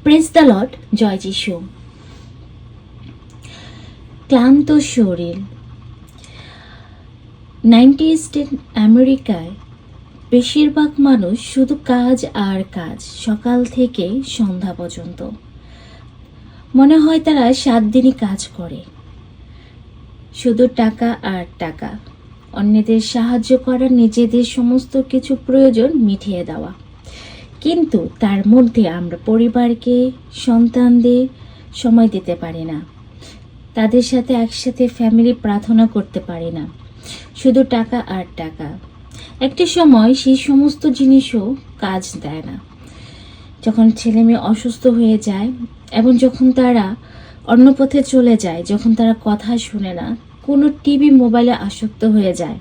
Praise the Lord, জয় যিশু। ক্লান্ত শরীর। 90s আমেরিকায় বেশিরভাগ মানুষ শুধু কাজ আর কাজ, সকাল থেকে সন্ধ্যা পর্যন্ত। মনে হয় তারা 7 দিনই কাজ করে, শুধু টাকা আর টাকা, অন্যদের সাহায্য করা, নিজেদের সমস্ত কিছু প্রয়োজন মিটিয়ে দেওয়া। কিন্তু তার মধ্যে আমরা পরিবারকে, সন্তানদের সময় দিতে পারি না, তাদের সাথে একসাথে ফ্যামিলি প্রার্থনা করতে পারি না, শুধু টাকা আর টাকা। একটা সময় সেই সমস্ত জিনিসও কাজ দেয় না। যখন ছেলে মেয়ে অসুস্থ হয়ে যায় এবং যখন তারা অন্য পথে চলে যায়, যখন তারা কথা শুনে না, কোনো টিভি মোবাইলে আসক্ত হয়ে যায়,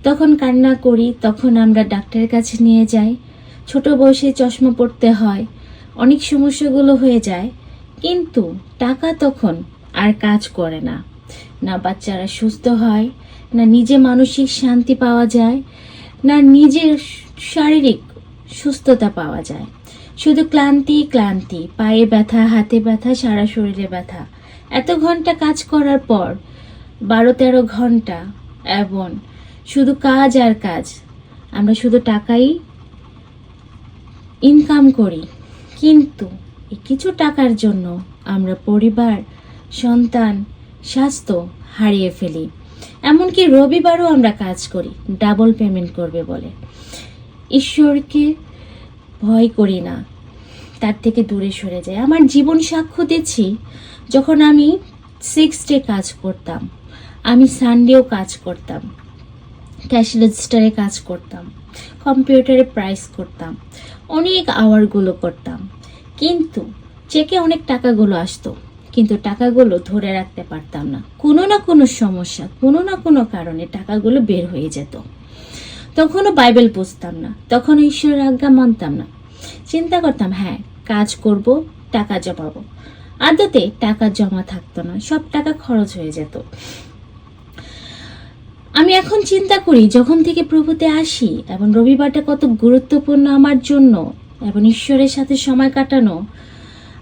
তখন কান্না করি, তখন আমরা ডাক্তারের কাছে নিয়ে যাই, ছোট বয়সে চশমা পড়তে হয়, অনেক সমস্যাগুলো হয়ে যায়। কিন্তু টাকা তখন আর কাজ করে না, না বাচ্চারা সুস্থ হয়, না নিজে মানসিক শান্তি পাওয়া যায়, না নিজের শারীরিক সুস্থতা পাওয়া যায়। শুধু ক্লান্তি ক্লান্তি, পায়ে ব্যথা, হাতে ব্যথা, সারা শরীরে ব্যথা। এত ঘন্টা কাজ করার পর 12-13 ঘন্টা এবং শুধু কাজ আর কাজ, আমরা শুধু টাকাই ইনকাম করি। কিন্তু এই কিছু টাকার জন্য আমরা পরিবার, সন্তান, স্বাস্থ্য হারিয়ে ফেলি। এমনকি রবিবারও আমরা কাজ করি, ডাবল পেমেন্ট করবে বলে। ঈশ্বরকে ভয় করি না, তার থেকে দূরে সরে যায়। আমার জীবন সাক্ষ্য দিচ্ছি, যখন আমি 6 ডে কাজ করতাম, আমি সানডেও কাজ করতাম, ক্যাশ রেজিস্টারে কাজ করতাম, কম্পিউটারে প্রাইস করতাম, অনেক আওয়ারগুলো করতাম। কিন্তু চেকে অনেক টাকাগুলো আসতো, কিন্তু টাকাগুলো ধরে রাখতে পারতাম না। কোনো না কোনো সমস্যা, কোনো না কোনো কারণে টাকাগুলো বের হয়ে যেত। তখনও বাইবেল পড়তাম না, তখনও ঈশ্বরের আজ্ঞা মানতাম না। চিন্তা করতাম, হ্যাঁ কাজ করব, টাকা জমাবো। আদতে টাকা জমা থাকতো না, সব টাকা খরচ হয়ে যেত। আমি এখন চিন্তা করি, যখন থেকে প্রভুতে আসি এবং রবিবারটা কত গুরুত্বপূর্ণ আমার জন্য এবং ঈশ্বরের সাথে সময় কাটানো,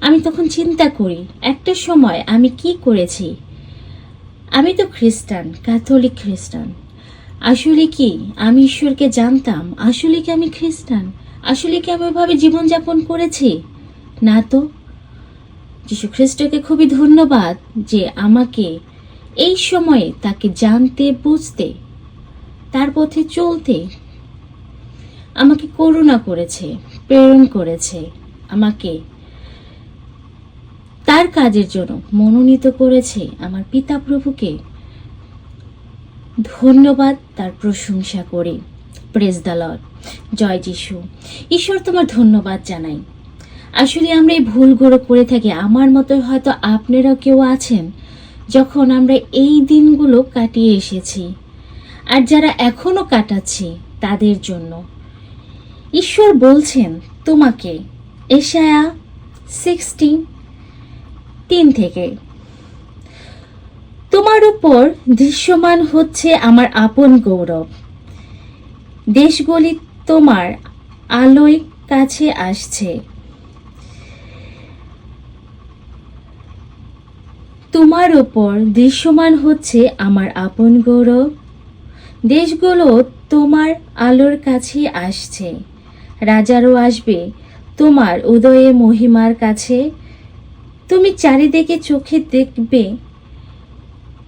আমি তখন চিন্তা করি একটা সময় আমি কি করেছি। আমি তো খ্রিস্টান, ক্যাথলিক খ্রিস্টান। আসলে কি আমি ঈশ্বরকে জানতাম? আসলে কি আমি খ্রিস্টান? আসলে কি আমি ওইভাবে জীবনযাপন করেছি? না তো। যীশু খ্রিস্টকে খুবই ধন্যবাদ যে আমাকে এই সময়ে তাকে জানতে, বুঝতে, তার পথে চলতে আমাকে করুণা করেছে, প্রেরণ করেছে, আমাকে তার কাজের জন্য মনোনীত করেছে। আমার পিতা প্রভুকে ধন্যবাদ, তার প্রশংসা করি। প্রেজ দ্য লর্ড, জয় যিশু। ঈশ্বর তোমার ধন্যবাদ জানাই। আসলে আমরা এই ভুলগুলো করে থাকি, আমার মতো হয়তো আপনারাও কেউ আছেন, যখন আমরা এই দিনগুলো কাটিয়ে এসেছি আর যারা এখনো কাটাচ্ছি তাদের জন্য ঈশ্বর বলছেন তোমাকে, এশায়া 60:3 থেকে, তোমার উপর দৃশ্যমান হচ্ছে আমার আপন গৌরব, দেশগুলি তোমার আলোয় কাছে আসছে। তোমার উপর দৃশ্যমান হচ্ছে আমার আপন গৌরব, দেশগুলো তোমার আলোর কাছে আসছে। রাজারও আসবে তোমার উদয়ে মহিমার কাছে। তুমি চারিদিকে চোখে দেখবে,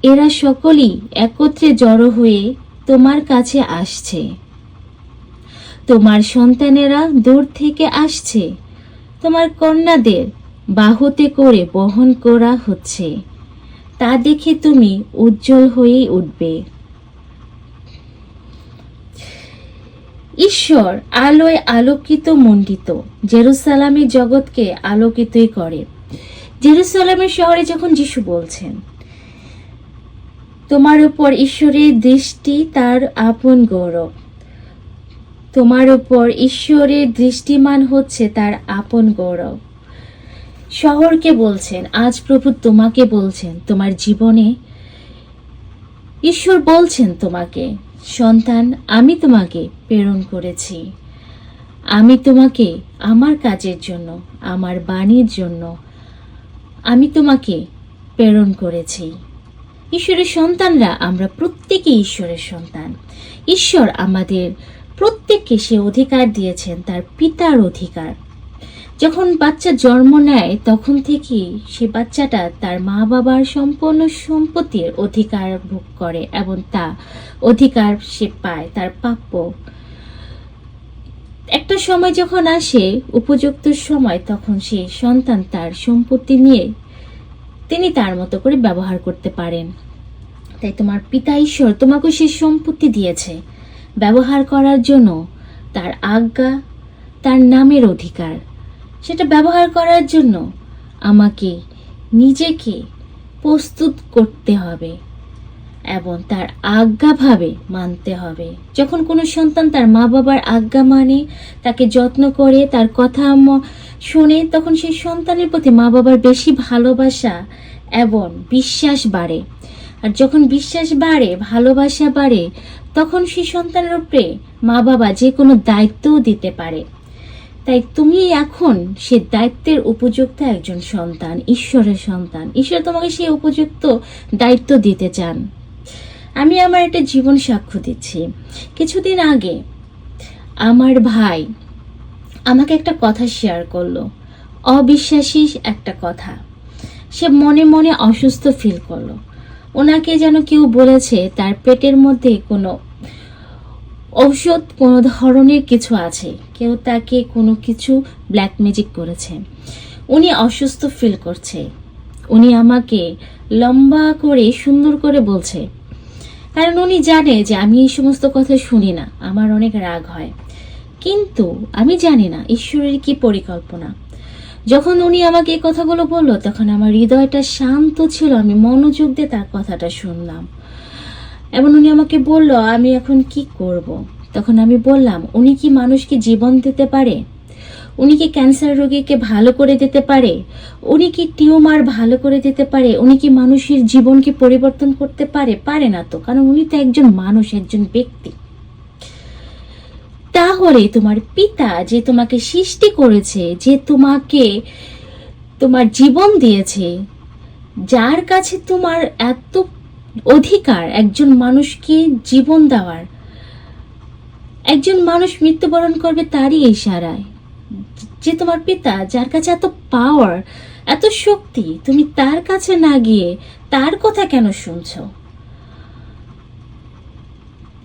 এরা সকলেই একত্রে জড়ো হয়ে তোমার কাছে আসছে। তোমার সন্তানেরা দূর থেকে আসছে, তোমার কন্যাদের বাহুতে করে বহন করা হচ্ছে। তা দেখে তুমি উজ্জ্বল হয়েই উঠবে। ঈশ্বর আলোয় আলোকিত মণ্ডিত জেরুসালামের জগৎকে আলোকিতই করে। জেরুসালামের শহরে যখন যিশু বলছেন, তোমার উপর ঈশ্বরের দৃষ্টি, তার আপন গৌরব, তোমার উপর ঈশ্বরের দৃষ্টিমান হচ্ছে তার আপন গৌরব। শহরকে বলছেন, আজ প্রভু তোমাকে বলছেন, তোমার জীবনে ঈশ্বর বলছেন তোমাকে, সন্তান আমি তোমাকে প্রেরণ করেছি, আমি তোমাকে আমার কাজের জন্য, আমার বাণীর জন্য আমি তোমাকে প্রেরণ করেছি। ঈশ্বরের সন্তানরা আমরা প্রত্যেকে ঈশ্বরের সন্তান। ঈশ্বর আমাদের প্রত্যেককে সে অধিকার দিয়েছেন, তার পিতার অধিকার। যখন বাচ্চা জন্ম নেয় তখন থেকেই সে বাচ্চাটা তার মা বাবার সম্পূর্ণ সম্পত্তির অধিকার ভোগ করে এবং তা অধিকার সে পায়, তার প্রাপ্য। একটা সময় যখন আসে, উপযুক্ত সময়, তখন সে সন্তান তার সম্পত্তি নিয়ে তিনি তার মতো করে ব্যবহার করতে পারেন। তাই তোমার পিতা ঈশ্বর তোমাকে সে সম্পত্তি দিয়েছে ব্যবহার করার জন্য, তার আজ্ঞা, তার নামের অধিকার। সেটা ব্যবহার করার জন্য আমাকে নিজেকে প্রস্তুত করতে হবে এবং তার আজ্ঞাভাবে মানতে হবে। যখন কোনো সন্তান তার মা বাবার আজ্ঞা মানে, তাকে যত্ন করে, তার কথা শোনে, তখন সেই সন্তানের প্রতি মা বাবার বেশি ভালোবাসা এবং বিশ্বাস বাড়ে। আর যখন বিশ্বাস বাড়ে, ভালোবাসা বাড়ে, তখন সেই সন্তানের উপরে মা বাবা যে কোনো দায়িত্বও দিতে পারে। তাই তুমি এখন সে দায়িত্বের উপযুক্ত একজন সন্তান, ঈশ্বরের সন্তান। ঈশ্বর তোমাকে সেই উপযুক্ত দায়িত্ব দিতে চান। আমি আমার একটা জীবন সাক্ষ্য দিচ্ছি। কিছুদিন আগে আমার ভাই আমাকে একটা কথা শেয়ার করলো, অবিশ্বাসী একটা কথা। সে মনে মনে অসুস্থ ফিল করলো। ওনাকে যেন কেউ বলেছে তার পেটের মধ্যে কোনো ঔষধ, কোনো ধরনের কিছু আছে, কেউ তাকে কোনো কিছু ব্ল্যাক ম্যাজিক করেছে। উনি অসুস্থ ফিল করছে। উনি আমাকে লম্বা করে সুন্দর করে বলছে, কারণ উনি জানে যে আমি এই সমস্ত কথা শুনি না, আমার অনেক রাগ হয়। কিন্তু আমি জানি না ঈশ্বরের কি পরিকল্পনা। যখন উনি আমাকে এই কথাগুলো বললো, তখন আমার হৃদয়টা শান্ত ছিল, আমি মনোযোগ দিয়ে তার কথাটা শুনলাম। এবং উনি আমাকে বলল আমি এখন কি করব। তখন আমি বললাম, উনি কি মানুষকে জীবন দিতে পারে? উনি কি ক্যান্সার রোগীকে ভালো করে দিতে পারে? উনি কি টিউমার ভালো করে দিতে পারে? উনি কি মানুষের জীবনকে পরিবর্তন করতে পারে? পারে না তো, কারণ উনি তো একজন মানুষ, একজন ব্যক্তি। তাহলে তোমার পিতা যে তোমাকে সৃষ্টি করেছে, যে তোমাকে তোমার জীবন দিয়েছে, যার কাছে তোমার এত অধিকার একজন মানুষকে জীবন দেওয়ার, একজন মানুষ মৃত্যুবরণ করবে তারই ইশারায়, যে তোমার পিতা, যার কাছে এত পাওয়ার, এত শক্তি, তুমি তার কাছে না গিয়ে তার কথা কেন শুনছো?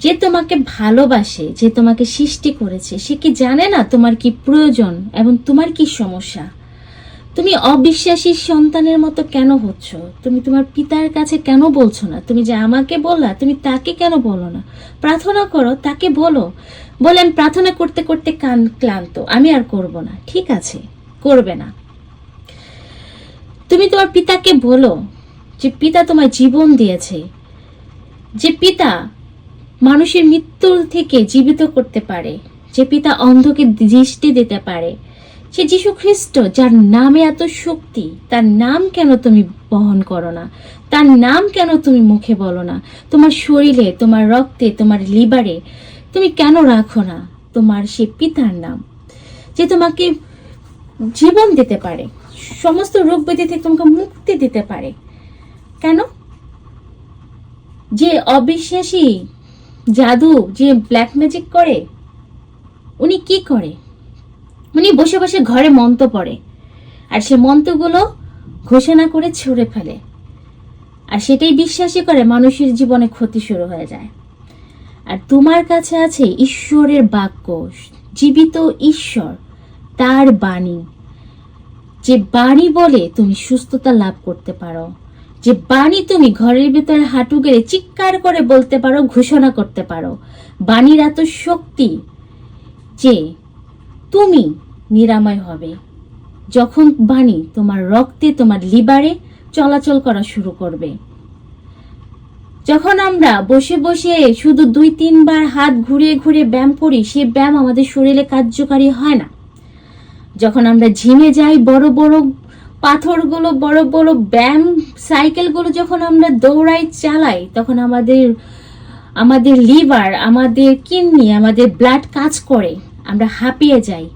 যে তোমাকে ভালোবাসে, যে তোমাকে সৃষ্টি করেছে, সে কি জানে না তোমার কি প্রয়োজন এবং তোমার কি সমস্যা? তুমি অবিশ্বাসী সন্তানের মতো কেন হচ্ছ? তুমি তোমার পিতার কাছে কেন বলছো না? তুমি যে আমাকে বললা, তুমি তাকে কেন বলো না? প্রার্থনা করো, তাকে বলো। বলেন প্রার্থনা করতে করতে ক্লান্ত, আমি আর করব না। ঠিক আছে, করবে না। তুমি তোমার পিতাকে বলো যে পিতা তোমার জীবন দিয়েছে, যে পিতা মানুষের মৃত্যুর থেকে জীবিত করতে পারে, যে পিতা অন্ধকে দৃষ্টি দিতে পারে, সে যীশু খ্রিস্ট, যার নামে এত শক্তি, তার নাম কেন তুমি বহন করো না? তার নাম কেন তুমি মুখে বলো না? তোমার শরীরে, তোমার রক্তে, তোমার লিভারে তুমি কেন রাখো না তোমার সে পিতার নাম, যে তোমাকে জীবন দিতে পারে, সমস্ত রোগ ব্যাধি থেকে তোমাকে মুক্তি দিতে পারে? কেন? যে অবিশ্বাসী জাদু, যে ব্ল্যাক ম্যাজিক করে, উনি কি করে? উনি বসে বসে ঘরে মন্ত্র পড়ে, আর সে মন্ত্রগুলো ঘোষণা করে ছুঁড়ে ফেলে, আর সেটাই বিশ্বাসী করে মানুষের জীবনে ক্ষতি শুরু হয়ে যায়। আর তোমার কাছে আছে ঈশ্বরের বাক্য, জীবিত ঈশ্বর, তার বাণী, যে বাণী বলে তুমি সুস্থতা লাভ করতে পারো, যে বাণী তুমি ঘরের ভিতরে হাঁটু গেড়ে চিৎকার করে বলতে পারো, ঘোষণা করতে পারো। বাণীর এত শক্তি যে তুমি নিরাময় হবে যখন বাণী তোমার রক্তে, তোমার লিভারে চলাচল করা শুরু করবে। যখন আমরা বসে বসে শুধু 2-3 বার হাত ঘুরিয়ে ঘুরিয়ে ব্যায়াম করি, সে ব্যায়াম আমাদের শরীরে কার্যকারী হয় না। যখন আমরা জিমে যাই, বড় বড় পাথরগুলো, বড় বড় ব্যায়াম সাইকেলগুলো যখন আমরা দৌড়াই, চালাই, তখন আমাদের লিভার, আমাদের কিডনি, আমাদের ব্লাড কাজ করে, আমরা হাঁপিয়ে যাই।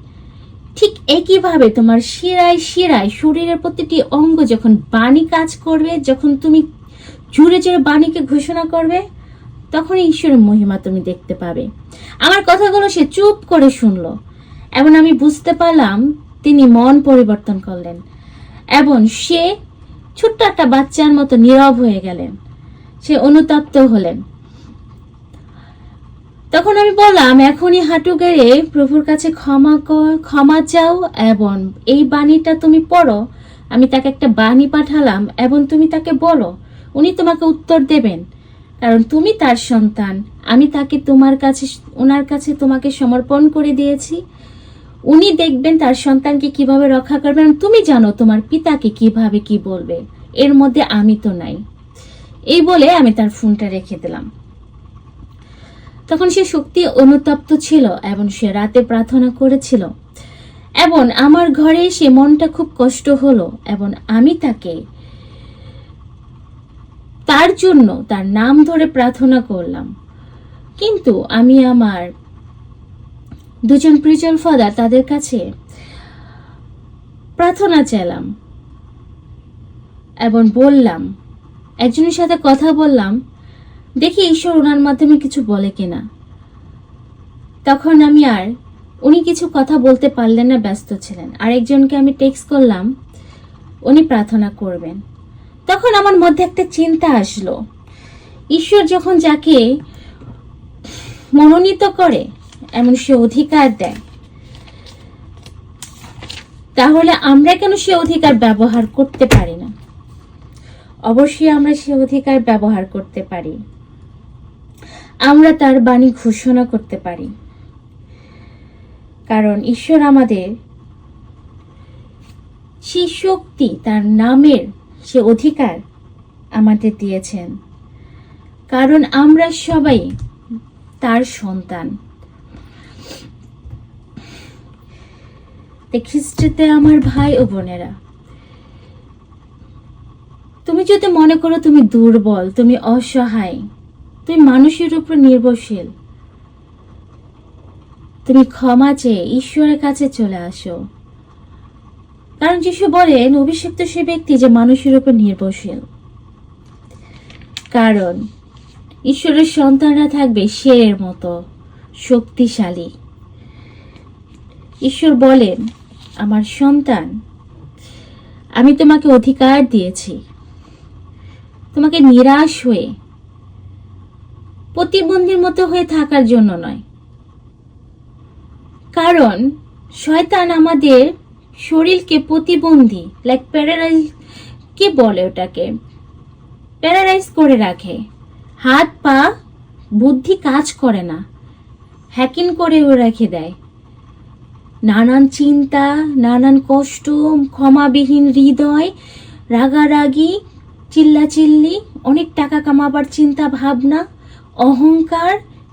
ঠিক একইভাবে তোমার শিরায় শিরায় শরীরের প্রতিটি অঙ্গ যখন বাণী কাজ করবে, যখন তুমি জোরে জোরে বাণীকে ঘোষণা করবে, তখন ঈশ্বরের মহিমা তুমি দেখতে পাবে। আমার কথাগুলো সে চুপ করে শুনলো এবং আমি বুঝতে পারলাম তিনি মন পরিবর্তন করলেন এবং সে ছোট্ট একটা বাচ্চার মতো নীরব হয়ে গেলেন, সে অনুতপ্ত হলেন। তখন আমি বললাম, এখনই হাঁটু গেড়ে প্রভুর কাছে ক্ষমা চাও এবং এই বাণীটা তুমি পড়ো। আমি তাকে একটা বাণী পাঠালাম এবং তুমি তাকে বলো, উনি তোমাকে উত্তর দেবেন, কারণ তুমি তার সন্তান। আমি তাকে ওনার কাছে তোমাকে সমর্পণ করে দিয়েছি। উনি দেখবেন তার সন্তানকে কিভাবে রক্ষা করবেন। তুমি জানো তোমার পিতাকে কিভাবে কি বলবে, এর মধ্যে আমি তো নাই। এই বলে আমি তার ফোনটা রেখে দিলাম। তখন সে সত্যি অনুতপ্ত ছিল এবং সে রাতে প্রার্থনা করেছিল এবং আমার ঘরে এসে মনটা খুব কষ্ট হলো এবং আমি তার জন্য তার নাম ধরে প্রার্থনা করলাম। কিন্তু আমি আমার দুজন প্রিচার ফাদার তাদের কাছে প্রার্থনা চাইলাম এবং বললাম, একজনের সাথে কথা বললাম, দেখি ঈশ্বর ওনার মাধ্যমে কিছু বলে কিনা। তখন উনি কিছু কথা বলতে পারলেন না, ব্যস্ত ছিলেন। আরেকজনকে আমি টেক্সট করলাম, উনি প্রার্থনা করবেন। তখন আমার মধ্যে একটা চিন্তা আসলো, ঈশ্বর যখন যাকে মনোনীত করে এমন সে অধিকার দেয়, তাহলে আমরা কেন সে অধিকার ব্যবহার করতে পারি না? অবশ্যই আমরা সে অধিকার ব্যবহার করতে পারি। আমরা তার বাণী ঘোষণা করতে পারি, কারণ ঈশ্বর আমাদের সেই শক্তি, তার নামের সে অধিকার আমাদের দিয়েছেন, কারণ আমরা সবাই তার সন্তান। খ্রিস্টতে আমার ভাই ও বোনেরা, তুমি যদি মনে করো তুমি দুর্বল, তুমি অসহায়, তুমি মানুষের উপর নির্ভরশীল, তুমি ক্ষমা চেয়ে ঈশ্বরের কাছে চলে আসো। কারণ যিশু বলেন, অভিষিক্ত সে ব্যক্তি যে মানুষের উপর নির্ভরশীল, কারণ ঈশ্বরের সন্তানরা থাকবে শেরের মতো শক্তিশালী। ঈশ্বর বলেন, আমার সন্তান, আমি তোমাকে অধিকার দিয়েছি, তোমাকে নিরাশ হয়ে প্রতিবন্ধীর মতো হয়ে থাকার জন্য নয়। কারণ শয়তান আমাদের শরীরকে প্রতিবন্ধী, লাইক প্যারালাইজ, কি বলে ওটাকে, প্যারালাইজ করে রাখে। হাত পা বুদ্ধি কাজ করে না, হ্যাকিং করেও রেখে দেয়। নানান চিন্তা, নানান কষ্ট, ক্ষমাবিহীন হৃদয়, রাগারাগি, চিল্লাচিল্লি, অনেক টাকা কামাবার চিন্তা ভাবনা, অহংকার,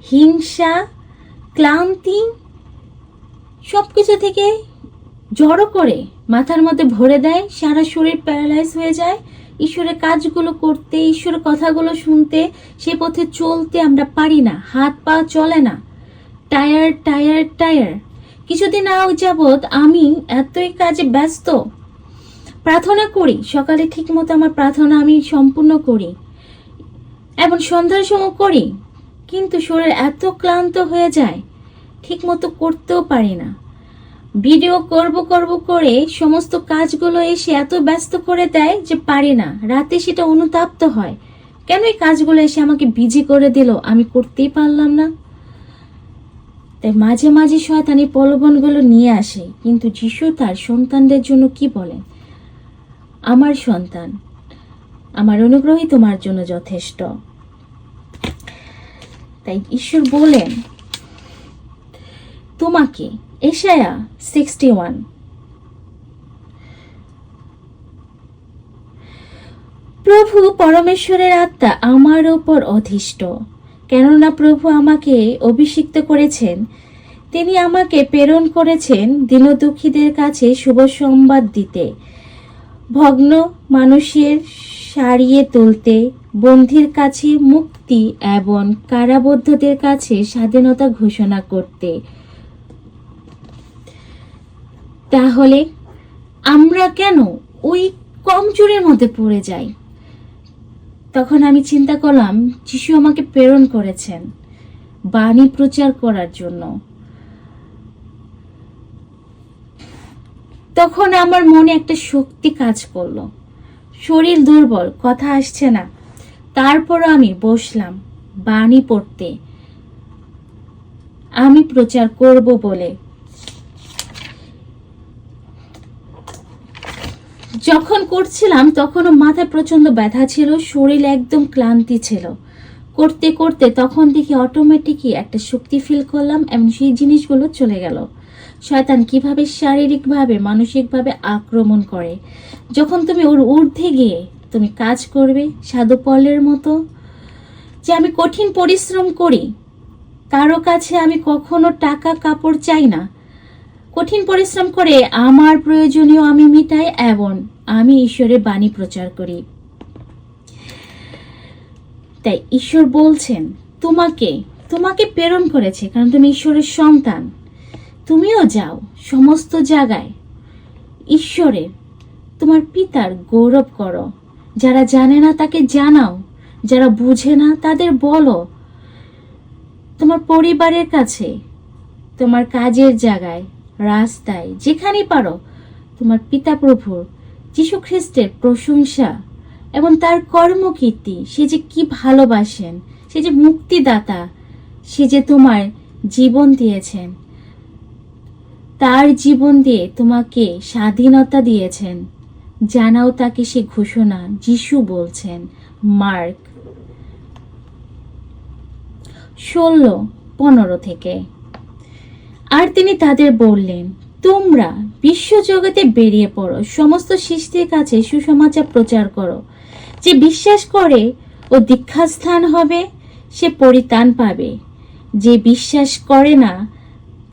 হিংসা, ক্লান্তি, সবকিছু থেকে জড়ো করে মাথার মধ্যে ভরে দেয়। সারা শরীর প্যারালাইজ হয়ে যায়। ঈশ্বরের কাজগুলো করতে, ঈশ্বরের কথাগুলো শুনতে, সে পথে চলতে আমরা পারি না। হাত পা চলে না, টায়ার টায়ার টায়ার। কিছুদিন যাবৎ আমি এতই কাজে ব্যস্ত, প্রার্থনা করি সকালে ঠিক মতো, আমার প্রার্থনা আমি সম্পূর্ণ করি এবং সন্ধ্যার সময় করি, কিন্তু শরীর এত ক্লান্ত হয়ে যায়, ঠিক মতো করতেও পারি না। ভিডিও করব করে সমস্ত কাজগুলো এসে এত ব্যস্ত করে দেয় যে পারি না। রাতে সেটা অনুতাপ্ত হয়, কেন এই কাজগুলো এসে আমাকে বিজি করে দিল, আমি করতেই পারলাম না। তাই মাঝে মাঝে শয়তানি প্রলোভনগুলো নিয়ে আসে, কিন্তু যিশু তার সন্তানদের জন্য কি বলেন, আমার সন্তান, আমার অনুগ্রহই তোমার জন্য যথেষ্ট। তাই ঈশ্বর বলেন তোমাকে, এশায়া 61, প্রভু পরমেশ্বরের আত্মা আমার ওপর অধিষ্ঠ, কেননা প্রভু আমাকে অভিষিক্ত করেছেন, তিনি আমাকে প্রেরণ করেছেন দীনদুঃখীদের কাছে শুভ সংবাদ দিতে, ভগ্ন মানুষের সারিয়ে তুলতে, বন্দির কাছে মুক্তি এবং কারাবদ্ধদের কাছে স্বাধীনতা ঘোষণা করতে, তাহলে আমরা কেন ওই কমজোরের মধ্যে পড়ে যাই? তখন আমি চিন্তা করলাম, যিশু আমাকে প্রেরণ করেছেন বাণী প্রচার করার জন্য। তখন আমার মনে একটা শক্তি কাজ করলো। শরীর দুর্বল, কথা আসছে না, তারপরও আমি বসলাম বাণী পড়তে, আমি প্রচার করব বলে। যখন করছিলাম তখনও মাথায় প্রচন্ড ব্যথা ছিল, শরীর একদম ক্লান্তি ছিল। করতে করতে তখন দেখি অটোমেটিকই একটা শক্তি ফিল করলাম এবং সেই জিনিসগুলো চলে গেল। শয়তান কিভাবে শারীরিকভাবে মানসিকভাবে আক্রমণ করে, যখন তুমি ওর ঊর্ধ্বে গিয়ে তুমি কাজ করবে সাধু পলের মতো, যে আমি কঠিন পরিশ্রম করি, কারো কাছে আমি কখনো টাকা কাপড় চাই না, কঠিন পরিশ্রম করে আমার প্রয়োজনীয় আমি মিটাই এবং আমি ঈশ্বরের বাণী প্রচার করি। তাই ঈশ্বর বলছেন তোমাকে তোমাকে প্রেরণ করেছে, কারণ তুমি ঈশ্বরের সন্তান। তুমিও যাও সমস্ত জায়গায় ঈশ্বরের, তোমার পিতার গৌরব করো। যারা জানে না তাকে জানাও, যারা বুঝে না তাদের বলো। তোমার পরিবারের কাছে, তোমার কাজের জায়গায়, রাস্তায়, যেখানে পারো তোমার পিতা প্রভুর যীশু খ্রিস্টের প্রশংসা এবং তার কর্মকীর্তি, সে যে কি ভালোবাসেন, সে যে মুক্তিদাতা, সে যে তোমার জীবন দিয়েছেন, তার জীবন দিয়ে তোমাকে স্বাধীনতা দিয়েছেন, জানাও তাকে সে ঘোষণা। যিশু বলছেন মার্ক 16:15 থেকে। আর তিনি তাদের বললেন, তোমরা বিশ্বজগতে বেরিয়ে পড়ো, সমস্ত সৃষ্টির কাছে সুসমাচার প্রচার করো। যে বিশ্বাস করে ও দীক্ষাস্থান হবে সে পরিত্রাণ পাবে, যে বিশ্বাস করে না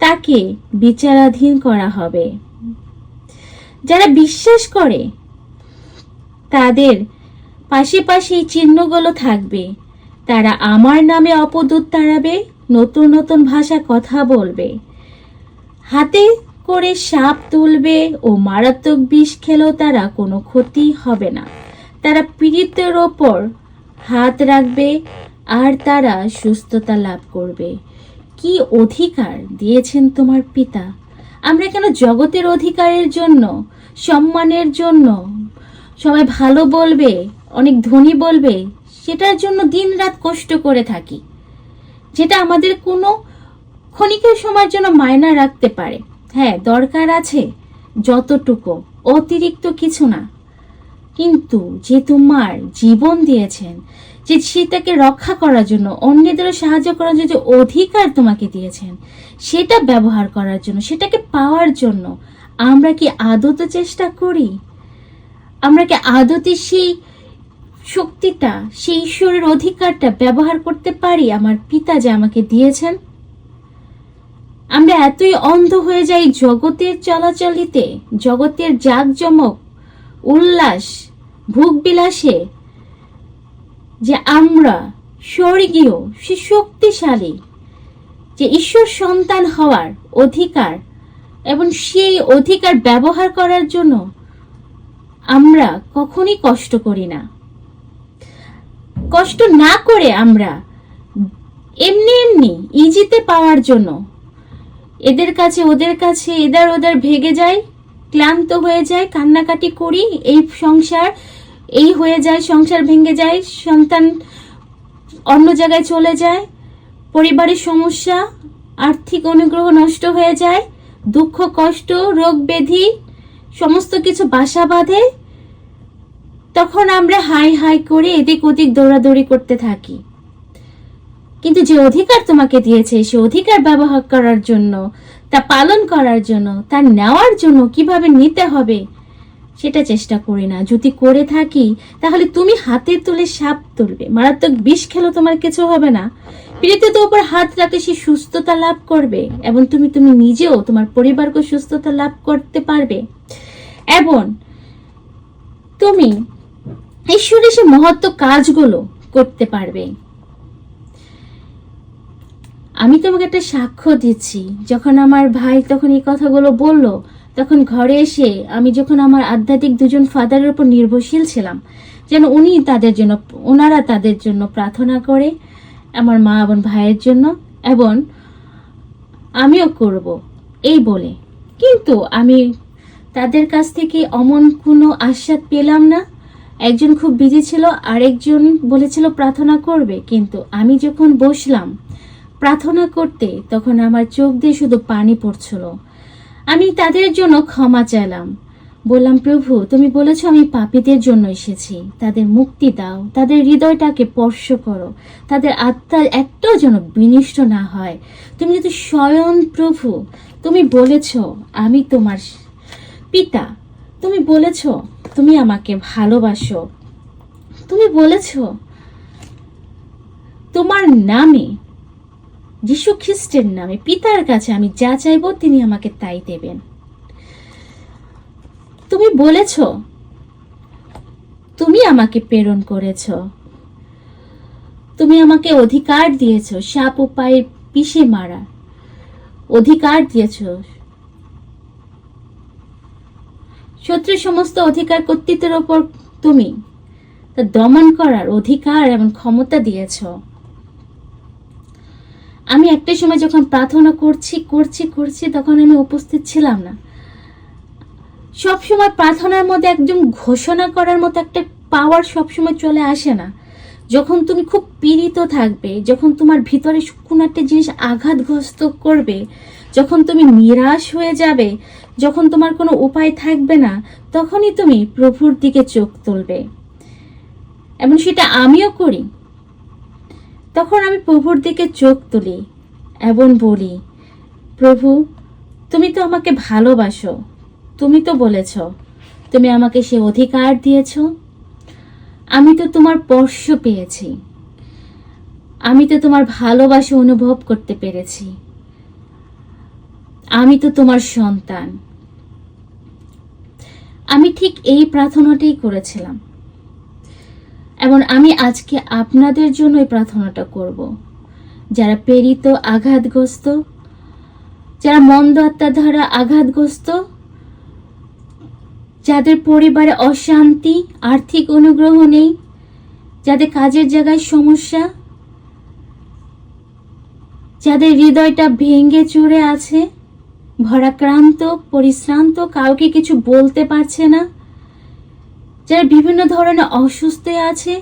তাকে বিচারাধীন করা হবে। যারা বিশ্বাস করে তাদের পাশে পাশে এই চিহ্নগুলো থাকবে। তারা আমার নামে অপদূত তাড়াবে, নতুন নতুন ভাষা কথা বলবে, হাতে করে সাপ তুলবে ও মারাত্মক বিষ খেলেও তারা কোনো ক্ষতি হবে না। তারা পীড়িতের ওপর হাত রাখবে আর তারা সুস্থতা লাভ করবে। কি অধিকার দিয়েছেন তোমার পিতা। আমরা কেন জগতের অধিকারের জন্য, সম্মানের জন্য, সবাই ভালো বলবে, অনেক ধনী বলবে, সেটার জন্য দিনরাত কষ্ট করে থাকি, যেটা আমাদের কোনো ক্ষণিকের সময়ের জন্য মায়না রাখতে পারে। হ্যাঁ, দরকার আছে যতটুকু, অতিরিক্ত কিছু না। কিন্তু যে তোমার জীবন দিয়েছেন, যে সেটাকে রক্ষা করার জন্য, অন্যদেরও সাহায্য করার জন্য যে অধিকার তোমাকে দিয়েছেন, সেটা ব্যবহার করার জন্য, সেটাকে পাওয়ার জন্য আমরা কি আদতে চেষ্টা করি? আমরা কি আদতে সেই শক্তিটা, সেই ঈশ্বরের অধিকারটা ব্যবহার করতে পারি আমার পিতা যে আমাকে দিয়েছেন? আমরা এতই অন্ধ হয়ে যাই জগতের চলাচলিতে, জগতের জাঁকজমক, উল্লাস, ভোগবিলাসে, যে আমরা স্বর্গীয় সে শক্তিশালী যে ঈশ্বর সন্তান হওয়ার অধিকার এবং সেই অধিকার ব্যবহার করার জন্য আমরা কখনই কষ্ট করি না। কষ্ট না করে আমরা এমনি এমনি ইজিতে পাওয়ার জন্য এদের কাছে ওদের কাছে এদার ওদার ভেগে যায়, ক্লান্ত হয়ে যায়, কান্নাকাটি করি, এই সংসার এই হয়ে যায়, সংসার ভেঙে যায়, সন্তান অন্য জায়গায় চলে যায়, পরিবারের সমস্যা, আর্থিক অনুগ্রহ নষ্ট হয়ে যায়, দুঃখ কষ্ট রোগ ব্যাধি সমস্ত কিছু বাসা বাঁধে। তখন আমরা হাই হাই করে এদিক ওদিক দৌড়াদৌড়ি করতে থাকি। কিন্তু যে অধিকার তোমাকে দিয়েছে, সে অধিকার ব্যবহার করার জন্য, তা পালন করার জন্য, তা নেওয়ার জন্য কিভাবে নিতে হবে সেটা চেষ্টা করি না। যদি করে থাকি তাহলে তুমি হাতে তুলে সাপ তুলবে, মারাত্মক বিষ খেলেও তোমার কিছু হবে না। পীড়িতের উপর হাত রাখলে সে সুস্থতা লাভ করবে এবং তুমি নিজেও তোমার পরিবারকে সুস্থতা লাভ করতে পারবে এবং তুমি ঈশ্বরের সে মহত্ব কাজগুলো করতে পারবে। আমি তোমাকে একটা সাক্ষ্য দিচ্ছি। যখন আমার ভাই তখন এই কথাগুলো বলল, তখন ঘরে এসে আমি যখন আমার আধ্যাত্মিক দুজন ফাদারের উপর নির্ভরশীল ছিলাম, যেন ওনারা তাদের জন্য প্রার্থনা করে, আমার মা এবং ভাইয়ের জন্য, এবং আমিও করব এই বলে। কিন্তু আমি তাদের কাছ থেকে অমন কোনো আশ্বাস পেলাম না। একজন খুব বিজি ছিল, আরেকজন বলেছিল প্রার্থনা করবে, কিন্তু আমি যখন বসলাম প্রার্থনা করতে তখন আমার চোখ দিয়ে শুধু পানি পড়ছিল। আমি তাদের জন্য ক্ষমা চাইলাম, বললাম প্রভু তুমি বলেছো আমি পাপীদের জন্য এসেছি, তাদের মুক্তি দাও, তাদের হৃদয়টাকে স্পর্শ করো, তাদের আত্মা একটাও যেন বিনষ্ট না হয়। তুমি যদি স্বয়ং প্রভু, তুমি বলেছো আমি তোমার পিতা, তুমি বলেছো তুমি আমাকে ভালোবাসো, তুমি বলেছো তোমার নামে, যীশু খ্রিস্টের নামে পিতার কাছে আমি যা চাইবো তিনি আমাকে তাই দেবেন। তুমি বলেছ তুমি আমাকে প্রেরণ করেছ, তুমি আমাকে অধিকার দিয়েছ সাপ ও পায়ে পিষে মারা, অধিকার দিয়েছ শত্রু সমস্ত অধিকার কর্তৃত্বের ওপর তুমি তা দমন করার অধিকার এবং ক্ষমতা দিয়েছ। আমি একটা সময় যখন প্রার্থনা করছি তখন আমি উপস্থিত ছিলাম না। সবসময় প্রার্থনার মধ্যে একদম ঘোষণা করার মতো একটা পাওয়ার সবসময় চলে আসে না। যখন তুমি খুব পীড়িত থাকবে, যখন তোমার ভিতরে কোনো একটা জিনিস আঘাতগ্রস্ত করবে, যখন তুমি নিরাশ হয়ে যাবে, যখন তোমার কোনো উপায় থাকবে না, তখনই তুমি প্রভুর দিকে চোখ তুলবে। এবং সেটা আমিও করি। তখন আমি প্রভুর দিকে চোখ তুলি এবং বলি, প্রভু তুমি তো আমাকে ভালোবাসো, তুমি তো বলেছ তুমি আমাকে সে অধিকার দিয়েছ, আমি তো তোমার স্পর্শ পেয়েছি, আমি তো তোমার ভালোবাসা অনুভব করতে পেরেছি, আমি তো তোমার সন্তান। আমি ঠিক এই প্রার্থনাটাই করেছিলাম এবং আমি আজকে আপনাদের জন্য এই প্রার্থনাটা করব, যারা পীড়িত, আঘাতগ্রস্ত, যারা মন্দ আত্মার দ্বারা আঘাতগ্রস্ত, যাদের পরিবারে অশান্তি, আর্থিক অনুগ্রহ নেই, যাদের কাজের জায়গায় সমস্যা, যাদের হৃদয়টা ভেঙে চুরে আছে, ভারাক্রান্ত, পরিশ্রান্ত, কাউকে কিছু বলতে পারছে না, যারা বিভিন্ন ধরনের অসুস্থ আছে,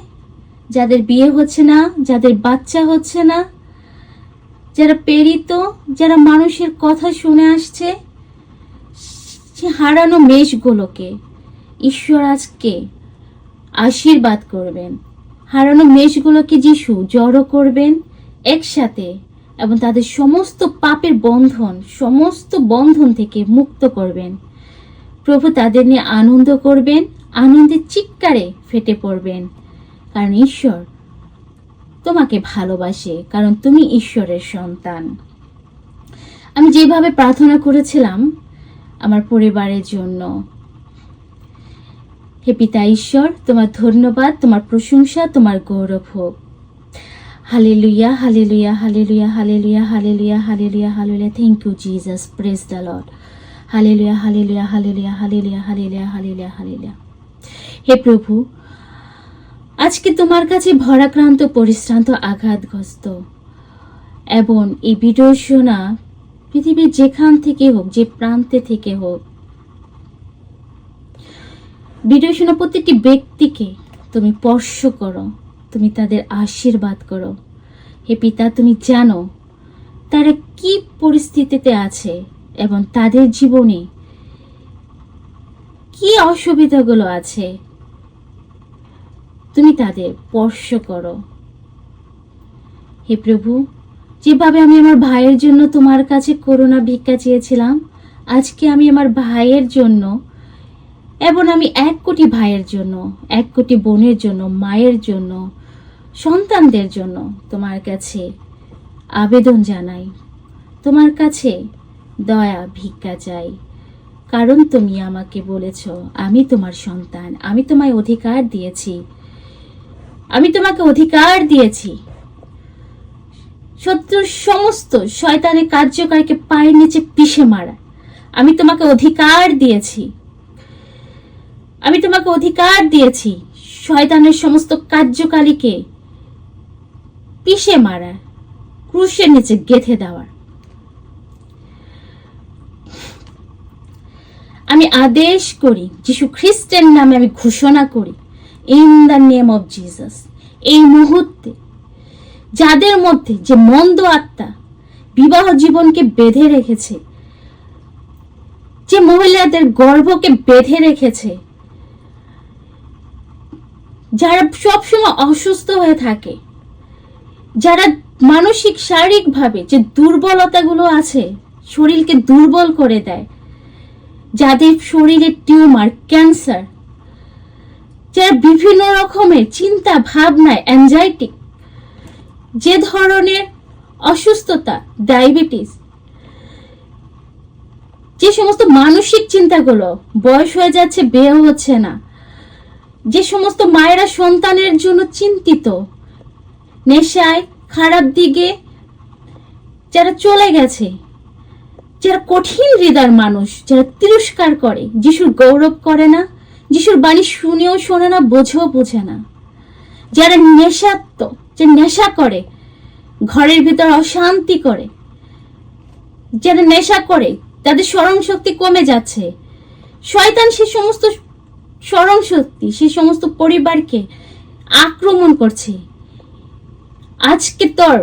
যাদের বিয়ে হচ্ছে না, যাদের বাচ্চা হচ্ছে না, যারা পীড়িত, যারা মানুষের কথা শুনে আসছে, হারানো মেষগুলোকে ঈশ্বর আজকে আশীর্বাদ করবেন। হারানো মেষগুলোকে যিশু জড়ো করবেন একসাথে এবং তাদের সমস্ত পাপের সমস্ত বন্ধন থেকে মুক্ত করবেন। প্রভু তাদের নিয়ে আনন্দ করবেন, আনন্দের চিৎকারে ফেটে পড়বেন, কারণ ঈশ্বর তোমাকে ভালোবাসে, কারণ তুমি ঈশ্বরের সন্তান। আমি যেভাবে প্রার্থনা করেছিলাম আমার পরিবারের জন্য, হে পিতা ঈশ্বর তোমার ধন্যবাদ, তোমার প্রশংসা, তোমার গৌরব হোক। হালেলুয়া, হালেলুয়া, হালেলুয়া, হালেলুয়া, হালেলুয়া, হালেলুয়া, হালেলুয়া। Thank you Jesus, praise the Lord. হালেলুয়া, হালেলুয়া, হালেলুয়া, হালেলুয়া, হালেলুয়া, হালেলুয়া, হালেলুয়া। হে প্রভু, আজকে তোমার কাছে ভরাক্রান্ত, পরিশ্রান্ত, আঘাতগ্রস্ত এবং এই ভিডিও শোনা পৃথিবীর যেখান থেকে হোক, যে প্রান্তে থেকে হোক, ভিডিও শোনা প্রত্যেকটি ব্যক্তিকে তুমি স্পর্শ করো, তুমি তাদের আশীর্বাদ করো। হে পিতা, তুমি জানো তারা কি পরিস্থিতিতে আছে এবং তাদের জীবনে কি অসুবিধাগুলো আছে, তুমি তাদের স্পর্শ করো। হে প্রভু, যেভাবে আমি আমার ভাইয়ের জন্য তোমার কাছে করুণা ভিক্ষা চেয়েছিলাম, আজকে আমি আমার ভাইয়ের জন্য এবং আমি 1 কোটি ভাইয়ের জন্য, 1 কোটি বোনের জন্য, মায়ের জন্য, সন্তানদের জন্য তোমার কাছে আবেদন জানাই, তোমার কাছে দয়া ভিক্ষা চাই, কারণ তুমি আমাকে বলেছ আমি তোমার সন্তান, আমি তোমায় অধিকার দিয়েছি, আমি তোমাকে অধিকার দিয়েছি শত্রুর সমস্ত শয়তানের কার্যকারীকে পায়ের নিচে পিষে মারা, আমি তোমাকে অধিকার দিয়েছি, আমি তোমাকে অধিকার দিয়েছি শয়তানের সমস্ত কার্যকালীকে পিষে মারা, ক্রুশের নিচে গেঁথে দেওয়ার। আমি আদেশ করি, যিশু খ্রিস্টের নামে আমি ঘোষণা করি, in the name of Jesus, এই মুহূর্তে যাদের মধ্যে যে মন্দ আত্মা বিবাহ জীবনকে বেঁধে রেখেছে, যে মহিলাদের গর্ভকে বেঁধে রেখেছে, যারা সবসময় অসুস্থ হয়ে থাকে, যারা মানসিক শারীরিক ভাবে যে দুর্বলতাগুলো আছে শরীরকে দুর্বল করে দেয়, যাদের শরীরে টিউমার, ক্যান্সার, যারা বিভিন্ন রকমের চিন্তা ভাবনায় অ্যাংজাইটি, যে ধরনের অসুস্থতা, ডায়াবেটিস, যে সমস্ত মানসিক চিন্তাগুলো, বয়স হয়ে যাচ্ছে, বিয়ে হচ্ছে না, যে সমস্ত মায়েরা সন্তানের জন্য চিন্তিত, নেশায়, খারাপ দিকে যারা চলে গেছে, যারা কঠিন হৃদয়ের মানুষ, যারা তিরস্কার করে, যিশুর গৌরব করে না, যিশুর বাণী শুনেও শোনে না, বোঝেও বোঝে না, যারা নেশাত্ম, যে নেশা করে, ঘরের ভিতর অশান্তি করে, যারা নেশা করে, তাদের স্মরণ শক্তি কমে যাচ্ছে, শয়তান সে সমস্ত স্মরণ শক্তি, সে সমস্ত পরিবারকে আক্রমণ করছে। আজকে তোর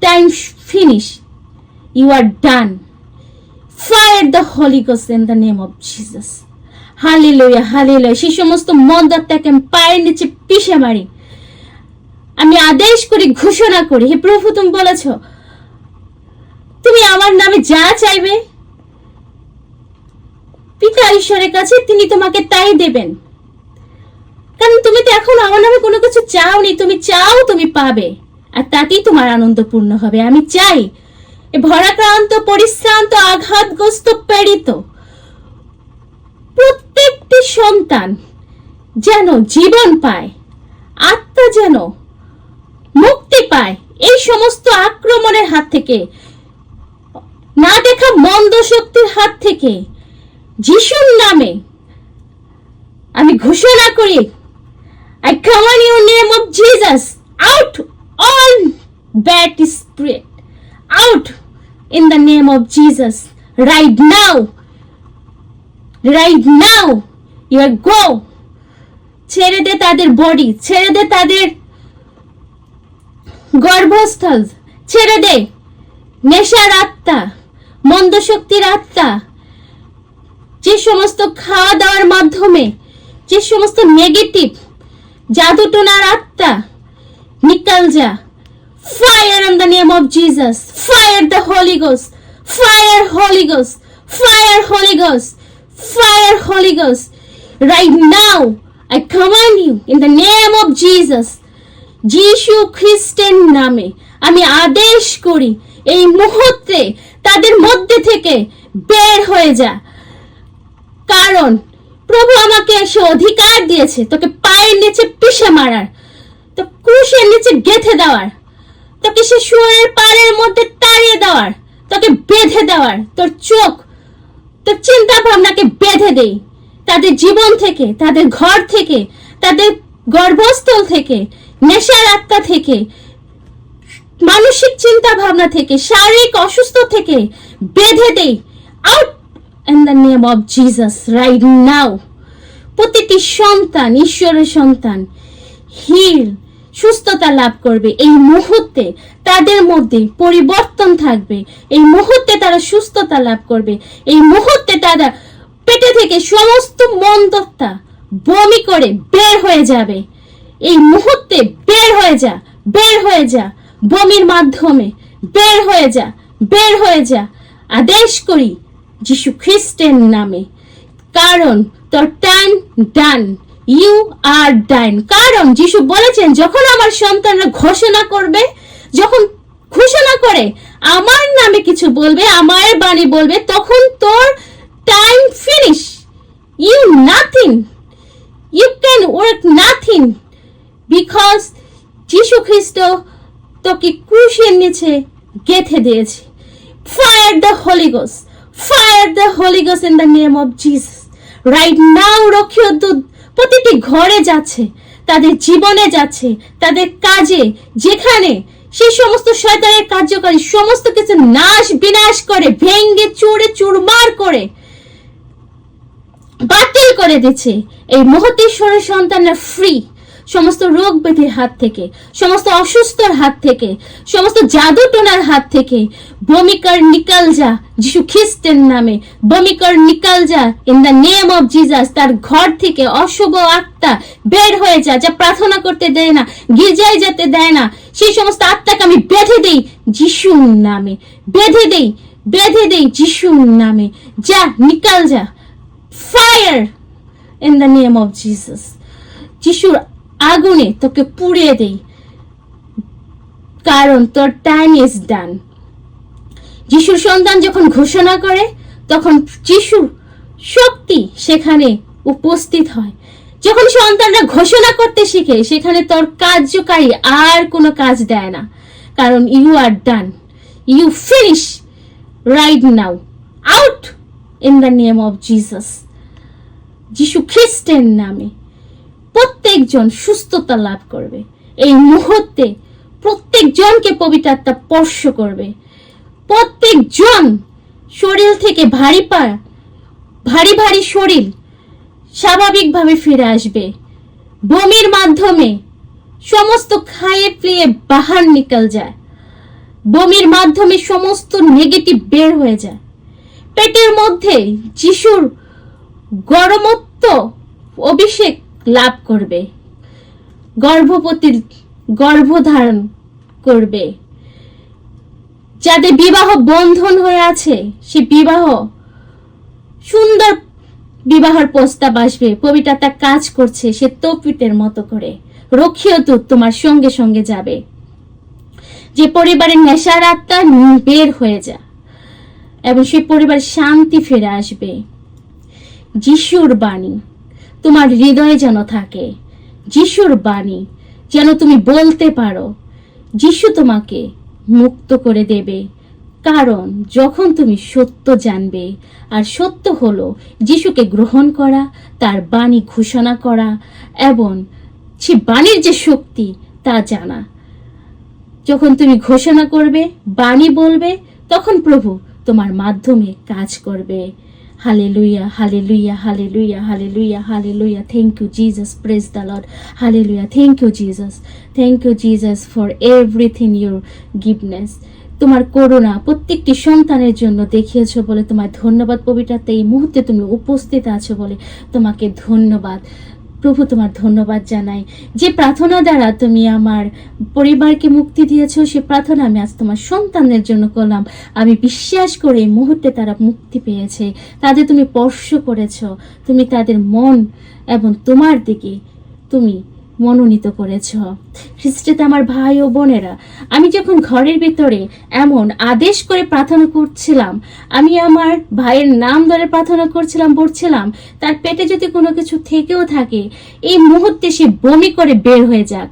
time finish, you are done, fire the Holy Ghost in the name of Jesus, hallelujah, hallelujah. সেই সমস্ত মন্দ আত্মাকে আমি পায়ের নিচে পিষে মারি, আমি আদেশ করি, ঘোষণা করি, হে প্রভু, তুমি বলেছ তুমি আমার নামে যা চাইবে পিতা ঈশ্বরের কাছে তিনি তোমাকে তাই দেবেন, কারণ তুমি তো এখন আমার নামে কোনো কিছু চাওনি, তুমি চাও তুমি পাবে, আর তাতেই তোমার আনন্দপূর্ণ হবে। আমি চাই ভরাক্রান্ত, পরিশ্রান্ত, আঘাতগ্রস্ত, পীড়িত প্রত্যেকটি সন্তান যেন জীবন পায়, আত্মা যেন মুক্তি পায় এই সমস্ত আক্রমণের হাত থেকে, না দেখা মন্দ শক্তির হাত থেকে। যিশুর নামে আমি ঘোষণা করি, I command you in the name of Jesus, out all bad spirit, out in the name of Jesus, right now, you are go. ছেড়ে দে তাদের বডি, ছেড়ে দে তাদের গর্ভস্থল, ছেড়ে দে নেশার আত্মা, মন্দ শক্তির আত্মা, যে সমস্ত খাওয়া দাওয়ার মাধ্যমে যে সমস্ত নেগেটিভ জাদুটোনার আত্মা, নিকাল যা। Fire in the name of Jesus, fire the Holy Ghost, fire Holy Ghost, fire Holy Ghost, fire Holy Ghost, right now I command you in the name of Jesus, যিশু খ্রিস্টের নামে আমি আদেশ করি, এই মুহূর্তে তাদের মধ্যে থেকে বের হয়ে যা। কারণ প্রভু আমাকে এসে অধিকার দিয়েছে তোকে পায়ের নিচে পিষে মারার, তো ক্রুশের নিচে গেঁথে দেওয়ার, তোকে সে শুয়োরের পাড়ের মধ্যে তাড়িয়ে দেওয়ার, তোকে বেঁধে দেওয়ার। তোর চোখ, তোর চিন্তা ভাবনাকে বেঁধে দেই তাদের জীবন থেকে, তাদের ঘর থেকে, তাদের গর্ভস্থল থেকে, নেশার আত্মা থেকে, মানসিক চিন্তা ভাবনা থেকে, শারীরিক অসুস্থ থেকে বেঁধে দেই। Out in the name of Jesus right now. প্রতিটি সন্তান, ঈশ্বরের সন্তান হিল, সুস্থতা লাভ করবে এই মুহূর্তে, তাদের মধ্যে পরিবর্তন থাকবে এই মুহূর্তে, তারা সুস্থতা লাভ করবে এই মুহূর্তে, তারা পেটে থেকে সমস্ত মন্দতা বমি করে বের হয়ে যাবে এই মুহূর্তে। বের হয়ে যা, বের হয়ে যা, বমির মাধ্যমে বের হয়ে যা, বের হয়ে যা। আদেশ করি যিশু খ্রিস্টের নামে, কারণ তোর টাইম ডান, ইউ আর ডান। কারণ যিশু বলেছেন যখন আমার সন্তানরা ঘোষণা করবে, যখন ঘোষণা করে আমার নামে কিছু বলবে, আমার বাণী বলবে, তখন তোর time finish. You nothing, you can work nothing, because যিশু খ্রিস্ট তোকে ক্রুশের নিচে গেঁথে দিয়েছে। Fire the Holy Ghost, Fire the Holy Ghost in the name of Jesus. Right now, রক্ষীয় দূত প্রতিটি ঘরে যাচ্ছে, তাদের জীবনে যাচ্ছে, তাদের কাজে, যেখানে সেই সমস্ত শয়তানের কার্যকারী সমস্ত কিছু নাশ বিনাশ করে, ভেঙ্গে চুরে চুরমার করে বাতিল করে দিচ্ছে। এই মুহূর্তে ঈশ্বরের সন্তানরা ফ্রি, সমস্ত রোগ ব্যাধির হাত থেকে, সমস্ত অসুস্থর হাত থেকে, সমস্ত জাদু টোনার হাত থেকে। বমিকার নিকাল যা যিশু খ্রিস্টের নামে, বমিকার নিকাল যা in the name of Jesus. তার ঘর থেকে অশুভ আত্মা বের হয়ে যা, যা প্রার্থনা করতে দেয় না, গির্জায় যেতে দেয় না, সেই সমস্ত আত্মাকে আমি বেঁধে দেই যিশুর নামে, বেঁধে দেই যিশুর নামে। যা, নিকাল যা, fire in the name of Jesus. যিশুর আগুনে তোকে পুড়িয়ে দেই, কারণ তোর টাইম ইজ ডান। যিশুর সন্তান যখন ঘোষণা করে, তখন যিশুর শক্তি সেখানে উপস্থিত হয়। যখন সন্তানরা ঘোষণা করতে শিখে, সেখানে তোর কার্যকারী আর কোনো কাজ দেয় না, কারণ you are done, you finish right now, out in the name of Jesus. যিশু খ্রিস্টের নামে প্রত্যেকজন সুস্থতা লাভ করবে। এই মুহূর্তে প্রত্যেকজনকে পবিত্র আত্মা স্পর্শ করবে। প্রত্যেকজন শরীর থেকে ভারী ভারী শরীর স্বাভাবিকভাবে ফিরে আসবে। বমির মাধ্যমে সমস্ত খাইয়ে প্লিয়ে বাহার নিকাল যায়, বমির মাধ্যমে সমস্ত নেগেটিভ বের হয়ে যায়। পেটের মধ্যে যিশুর গরমত্ব অভিষেক লাভ করবে, গর্ভবতীর গর্ভধারণ করবে। যাদের বিবাহ বন্ধন হয়ে আছে, সে বিবাহ সুন্দর বিবাহের প্রস্তাব আসবে। পবিত্রতা কাজ করছে, সে তৌফিকের মতো করে। রক্ষীয় দূত তোমার সঙ্গে সঙ্গে যাবে। যে পরিবারের নেশার আত্মা বের হয়ে যা, এবং সেই পরিবার শান্তি ফিরে আসবে। যিশুর বাণী তোমার হৃদয়ে যেন থাকে, যিশুর বাণী যেন তুমি বলতে পারো। যিশু তোমাকে মুক্ত করে দেবে, কারণ যখন তুমি সত্য জানবে, আর সত্য হলো যিশুকে গ্রহণ করা, তার বাণী ঘোষণা করা, এবং সে বাণীর যে শক্তি তা জানা। যখন তুমি ঘোষণা করবে, বাণী বলবে, তখন প্রভু তোমার মাধ্যমে কাজ করবে। Hallelujah, hallelujah, hallelujah, hallelujah, hallelujah. Thank you, Jesus. Praise the Lord. Hallelujah. Thank you, Jesus. Thank you, Jesus, for everything your giveness. তোমার করুণা প্রত্যেকটি সন্তানের জন্য দেখিয়েছো বলে তোমার ধন্যবাদ। পবিত্রতা এই মুহূর্তে তুমি উপস্থিত আছো বলে তোমাকে ধন্যবাদ। প্রভু, তোমার ধন্যবাদ জানাই যে প্রার্থনা দ্বারা তুমি আমার পরিবারকে মুক্তি দিয়েছো। সে প্রার্থনা আমি আজ তোমার সন্তানদের জন্য করলাম। আমি বিশ্বাস করে এই মুহূর্তে তারা মুক্তি পেয়েছে, তাদের তুমি স্পর্শ করেছো, তুমি তাদের মন এবং তোমার দিকে তুমি মনোনীত করেছ। খ্রিস্টে আমার ভাই ও বোনেরা, আমি যখন ঘরের ভিতরে এমন আদেশ করে প্রার্থনা করছিলাম, আমি আমার ভাইয়ের নাম ধরে প্রার্থনা করছিলাম, বলছিলাম তার পেটে যদি কোনো কিছু থেকেও থাকে, এই মুহূর্তে সে বমি করে বের হয়ে যাক।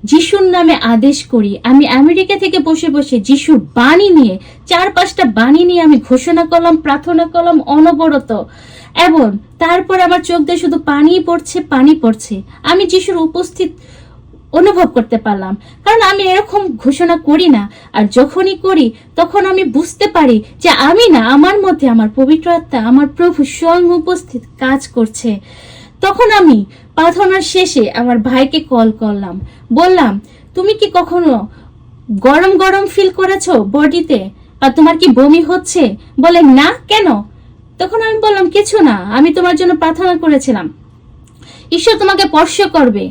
যিশুর নামে আদেশ করি। আমি আমেরিকা থেকে বসে বসে যিশুর বাণী নিয়ে 4-5টা বাণী নিয়ে আমি ঘোষণা করলাম, প্রার্থনা করলাম অনবরত, এবং তারপর আমার চোখ দিয়ে শুধু পানি পড়ছে। আমি যিশুর উপস্থিত অনুভব করতে পারলাম, কারণ আমি এরকম ঘোষণা করি না। আর যখনই করি তখন আমি বুঝতে পারি যে আমি না, আমার মধ্যে আমার পবিত্র আত্মা, আমার প্রভু স্বয়ং উপস্থিত কাজ করছে। তখন আমি প্রার্থনার শেষে আমার ভাইকে কল করলাম, বললাম তুমি কি কখনো গরম গরম ফিল করেছো বডিতে, আর তোমার কি বমি হচ্ছে? বলে না, কেন? তখন আমি বললাম কিছু না, আমি তোমার জন্য প্রার্থনা করেছিলাম, ঈশ্বর তোমাকে স্পর্শ করবে।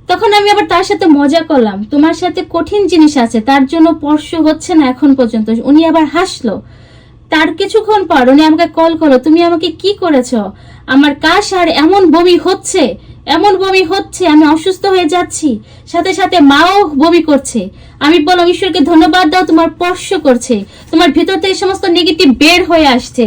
তখন আমি আবার তার সাথে মজা করলাম, তোমার সাথে কঠিন জিনিস আছে, তার জন্য স্পর্শ হচ্ছে না এখন পর্যন্ত। উনি আবার হাসলো। তার কিছুক্ষণ পর উনি আমাকে কল করলো, তুমি আমাকে কি করেছো? আমার কাশ আর এমন বমি হচ্ছে, আমি অসুস্থ হয়ে যাচ্ছি, সাথে সাথে মাও বমি করছে। আমি বললাম ঈশ্বরকে ধন্যবাদ দাও, তোমার স্পর্শ করছে, তোমার ভিতর থেকে সমস্ত নেগেটিভ বের হয়ে আসছে।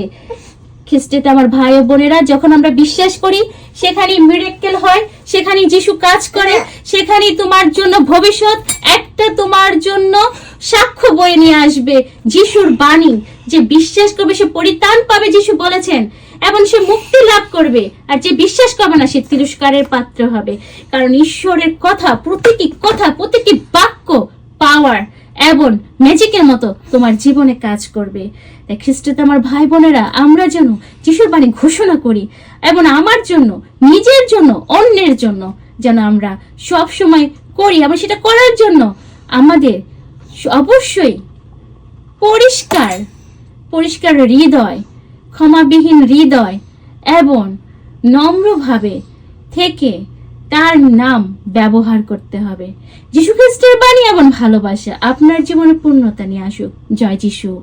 খ্রিস্টে আমার ভাই ও বোনেরা, যখন আমরা বিশ্বাস করি সেখানেই মিরাক্কেল হয়, সেখানেই যিশু কাজ করে, সেখানেই তোমার জন্য ভবিষ্যৎ, একটা তোমার জন্য সাক্ষ্য বয়ে নিয়ে আসবে যিশুর বাণী, যে বিশ্বাস করবে সে পরিত্রাণ পাবে, যিশু বলেছেন, এবং সে মুক্তি লাভ করবে। আর যে বিশ্বাস করবে না সে তিরস্কারের পাত্র হবে। কারণ ঈশ্বরের কথা, প্রতিটি বাক্য পাওয়ার এবং ম্যাজিকের মতো তোমার জীবনে কাজ করবে। তাই খ্রিস্টতে আমার ভাই বোনেরা, আমরা যেন যিশুর বাণী ঘোষণা করি, এবং আমার জন্য, নিজের জন্য, অন্যের জন্য যেন আমরা সব সময় করি। এবং সেটা করার জন্য আমাদের অবশ্যই পরিষ্কার হৃদয়, ক্ষমাবিহীন হৃদয় এবং নম্রভাবে থেকে তার নাম ব্যবহার করতে হবে। যীশু খ্রিস্টের বাণী এবং ভালোবাসা আপনার জীবনে পূর্ণতা নিয়ে আসুক। জয় যিশু।